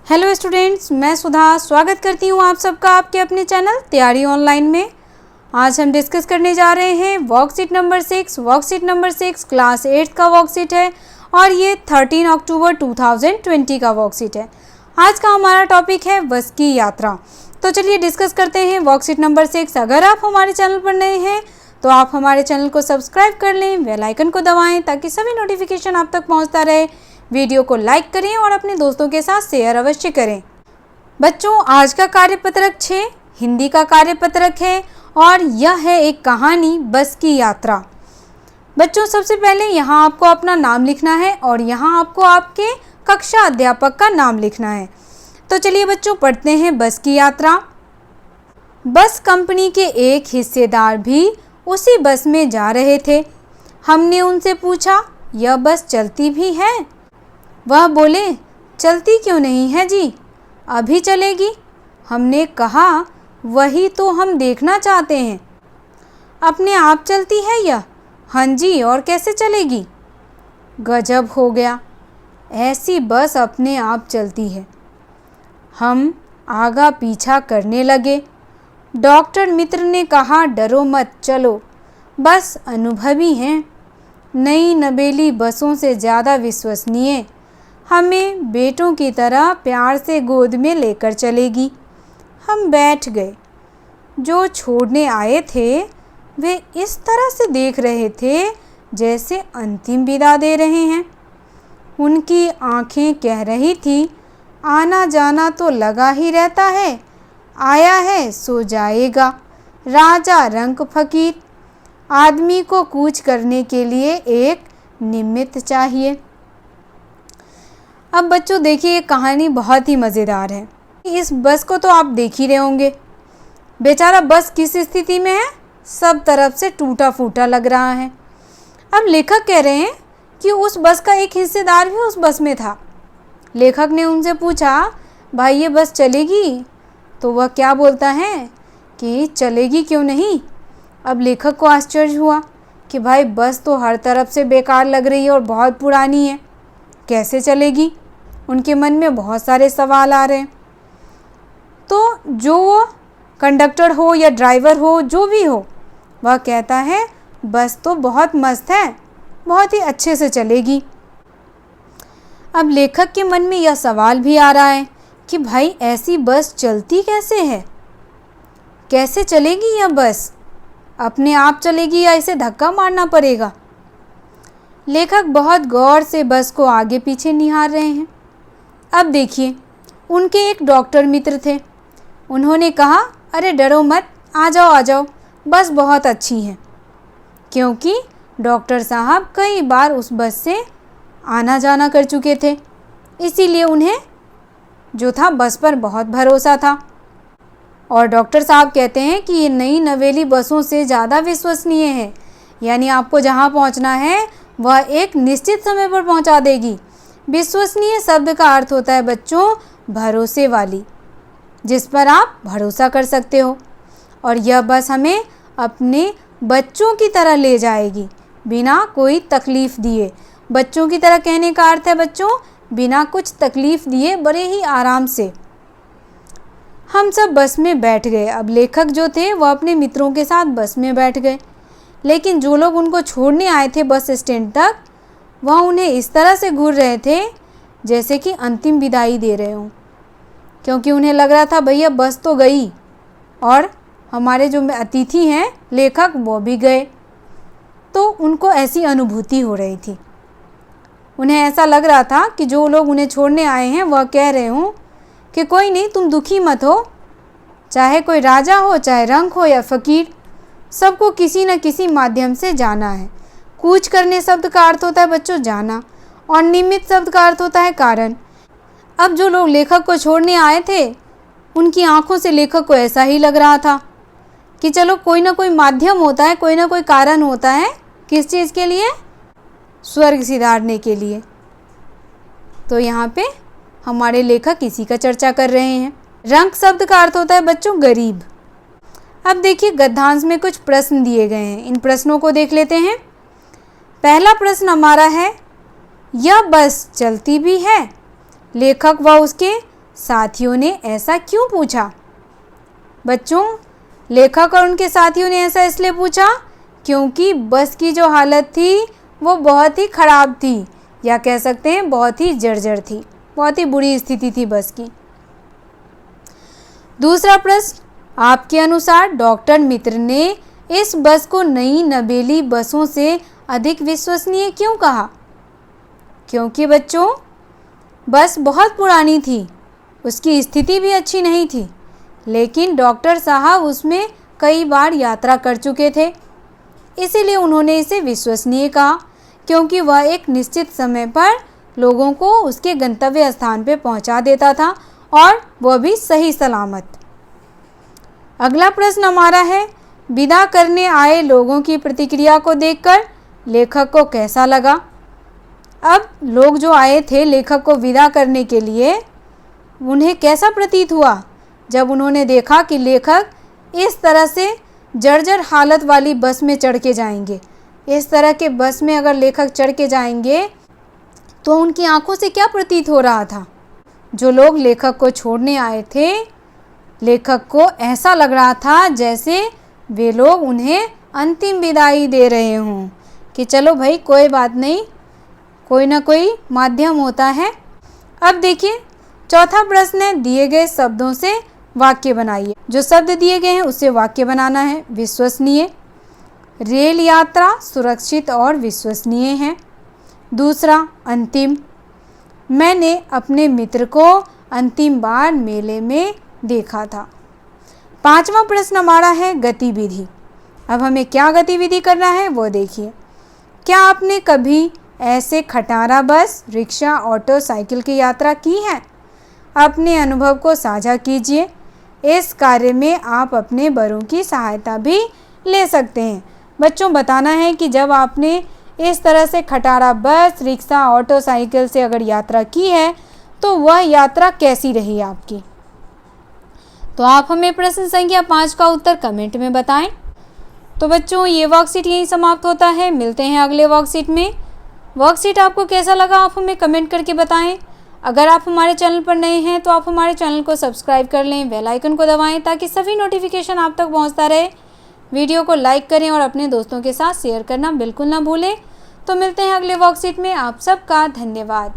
Hello students, मैं सुधा स्वागत करती हूँ आप सबका आपके अपने चैनल तैयारी ऑनलाइन में। आज हम डिस्कस करने जा रहे हैं worksheet number 6। Worksheet number 6 class 8 का वर्कशीट है और ये 13 अक्टूबर 2020 का वर्कशीट है। आज का हमारा टॉपिक है बस की यात्रा। तो चलिए डिस्कस करते हैं वर्कशीट नंबर 6। अगर आप हमारे चैनल पर नए हैं तो आप हमारे चैनल को सब्सक्राइब कर लें, बेल आइकन को दबाएँ ताकि सभी नोटिफिकेशन आप तक पहुँचता रहे। वीडियो को लाइक करें और अपने दोस्तों के साथ शेयर अवश्य करें। बच्चों, आज का कार्यपत्रक 6 हिंदी का कार्यपत्रक है और यह है एक कहानी बस की यात्रा। बच्चों, सबसे पहले यहाँ आपको अपना नाम लिखना है और यहाँ आपको आपके कक्षा अध्यापक का नाम लिखना है। तो चलिए बच्चों पढ़ते हैं बस की यात्रा। बस कंपनी के एक हिस्सेदार भी उसी बस में जा रहे थे। हमने उनसे पूछा, यह बस चलती भी है? वह बोले, चलती क्यों नहीं है जी, अभी चलेगी। हमने कहा, वही तो हम देखना चाहते हैं। अपने आप चलती है यह? हाँ जी, और कैसे चलेगी? गजब हो गया, ऐसी बस अपने आप चलती है। हम आगा पीछा करने लगे। डॉक्टर मित्र ने कहा, डरो मत, चलो, बस अनुभवी हैं, नई नवेली बसों से ज़्यादा विश्वसनीय, हमें बेटों की तरह प्यार से गोद में लेकर चलेगी। हम बैठ गए। जो छोड़ने आए थे वे इस तरह से देख रहे थे जैसे अंतिम विदा दे रहे हैं। उनकी आंखें कह रही थी, आना जाना तो लगा ही रहता है, आया है सो जाएगा, राजा रंक फकीर। आदमी को कूच करने के लिए एक निमित्त चाहिए। अब बच्चों देखिए, ये कहानी बहुत ही मज़ेदार है। इस बस को तो आप देख ही रहे होंगे। बेचारा बस किस स्थिति में है, सब तरफ से टूटा फूटा लग रहा है। अब लेखक कह रहे हैं कि उस बस का एक हिस्सेदार भी उस बस में था। लेखक ने उनसे पूछा, भाई ये बस चलेगी? तो वह क्या बोलता है कि चलेगी क्यों नहीं। अब लेखक को आश्चर्य हुआ कि भाई बस तो हर तरफ से बेकार लग रही है और बहुत पुरानी है, कैसे चलेगी। उनके मन में बहुत सारे सवाल आ रहे हैं। तो जो वो कंडक्टर हो या ड्राइवर हो, जो भी हो, वह कहता है बस तो बहुत मस्त है, बहुत ही अच्छे से चलेगी। अब लेखक के मन में यह सवाल भी आ रहा है कि भाई ऐसी बस चलती कैसे है, कैसे चलेगी यह बस, अपने आप चलेगी या इसे धक्का मारना पड़ेगा। लेखक बहुत गौर से बस को आगे पीछे निहार रहे हैं। अब देखिए, उनके एक डॉक्टर मित्र थे। उन्होंने कहा, अरे डरो मत, आ जाओ आ जाओ, बस बहुत अच्छी है। क्योंकि डॉक्टर साहब कई बार उस बस से आना जाना कर चुके थे, इसीलिए उन्हें जो था बस पर बहुत भरोसा था। और डॉक्टर साहब कहते हैं कि ये नई नवेली बसों से ज़्यादा विश्वसनीय है, यानी आपको जहाँ पहुँचना है वह एक निश्चित समय पर पहुँचा देगी। विश्वसनीय शब्द का अर्थ होता है बच्चों भरोसे वाली, जिस पर आप भरोसा कर सकते हो। और यह बस हमें अपने बच्चों की तरह ले जाएगी, बिना कोई तकलीफ़ दिए। बच्चों की तरह कहने का अर्थ है बच्चों बिना कुछ तकलीफ़ दिए, बड़े ही आराम से। हम सब बस में बैठ गए। अब लेखक जो थे वह अपने मित्रों के साथ बस में बैठ गए, लेकिन जो लोग उनको छोड़ने आए थे बस स्टैंड तक, वह उन्हें इस तरह से घूर रहे थे जैसे कि अंतिम विदाई दे रहे हों। क्योंकि उन्हें लग रहा था भैया बस तो गई और हमारे जो अतिथि हैं लेखक वो भी गए। तो उनको ऐसी अनुभूति हो रही थी। उन्हें ऐसा लग रहा था कि जो लोग उन्हें छोड़ने आए हैं वह कह रहे हों कि कोई नहीं, तुम दुखी मत हो, चाहे कोई राजा हो, चाहे रंक हो या फ़कीर, सबको किसी न किसी माध्यम से जाना है। कूच करने शब्द का अर्थ होता है बच्चों जाना, और निमित्त शब्द का अर्थ होता है कारण। अब जो लोग लेखक को छोड़ने आए थे उनकी आंखों से लेखक को ऐसा ही लग रहा था कि चलो कोई ना कोई माध्यम होता है, कोई ना कोई कारण होता है। किस चीज़ के लिए? स्वर्ग सिधारने के लिए। तो यहाँ पे हमारे लेखक इसी का चर्चा कर रहे हैं। रंक शब्द का अर्थ होता है बच्चों गरीब। अब देखिए गद्यांश में कुछ प्रश्न दिए गए हैं, इन प्रश्नों को देख लेते हैं। पहला प्रश्न हमारा है, यह बस चलती भी है? लेखक व उसके साथियों ने ऐसा क्यों पूछा? बच्चों, लेखक और उनके साथियों ने ऐसा इसलिए पूछा क्योंकि बस की जो हालत थी वो बहुत ही ख़राब थी, या कह सकते हैं बहुत ही जर्जर थी, बहुत ही बुरी स्थिति थी बस की। दूसरा प्रश्न, आपके अनुसार डॉक्टर मित्र ने इस बस को नई नवेली बसों से अधिक विश्वसनीय क्यों कहा? क्योंकि बच्चों, बस बहुत पुरानी थी, उसकी स्थिति भी अच्छी नहीं थी, लेकिन डॉक्टर साहब उसमें कई बार यात्रा कर चुके थे, इसीलिए उन्होंने इसे विश्वसनीय कहा, क्योंकि वह एक निश्चित समय पर लोगों को उसके गंतव्य स्थान पर पहुंचा देता था, और वह भी सही सलामत। अगला प्रश्न हमारा है, विदा करने आए लोगों की प्रतिक्रिया को देखकर लेखक को कैसा लगा? अब लोग जो आए थे लेखक को विदा करने के लिए, उन्हें कैसा प्रतीत हुआ जब उन्होंने देखा कि लेखक इस तरह से जर्जर हालत वाली बस में चढ़ के जाएंगे। इस तरह के बस में अगर लेखक चढ़ के जाएंगे तो उनकी आंखों से क्या प्रतीत हो रहा था? जो लोग लेखक को छोड़ने आए थे, लेखक को ऐसा लग रहा था जैसे वे लोग उन्हें अंतिम विदाई दे रहे हों कि चलो भाई कोई बात नहीं, कोई ना कोई माध्यम होता है। अब देखिए चौथा प्रश्न है, दिए गए शब्दों से वाक्य बनाइए। जो शब्द दिए गए हैं उससे वाक्य बनाना है। विश्वसनीय, रेल यात्रा सुरक्षित और विश्वसनीय है। दूसरा, अंतिम, मैंने अपने मित्र को अंतिम बार मेले में देखा था। पांचवा प्रश्न हमारा है गतिविधि। अब हमें क्या गतिविधि करना है वो देखिए। क्या आपने कभी ऐसे खटारा बस, रिक्शा, ऑटो, साइकिल की यात्रा की है? अपने अनुभव को साझा कीजिए। इस कार्य में आप अपने बड़ों की सहायता भी ले सकते हैं। बच्चों, बताना है कि जब आपने इस तरह से खटारा बस, रिक्शा, ऑटो, साइकिल से अगर यात्रा की है तो वह यात्रा कैसी रही आपकी। तो आप हमें प्रश्न संख्या 5 का उत्तर कमेंट में बताएं। तो बच्चों, ये वर्कशीट यहीं समाप्त होता है। मिलते हैं अगले वर्कशीट में। वर्कशीट आपको कैसा लगा आप हमें कमेंट करके बताएं। अगर आप हमारे चैनल पर नए हैं तो आप हमारे चैनल को सब्सक्राइब कर लें, बेल आइकन को दबाएं ताकि सभी नोटिफिकेशन आप तक पहुंचता रहे। वीडियो को लाइक करें और अपने दोस्तों के साथ शेयर करना बिल्कुल ना भूलें। तो मिलते हैं अगले वर्कशीट में। आप सबका धन्यवाद।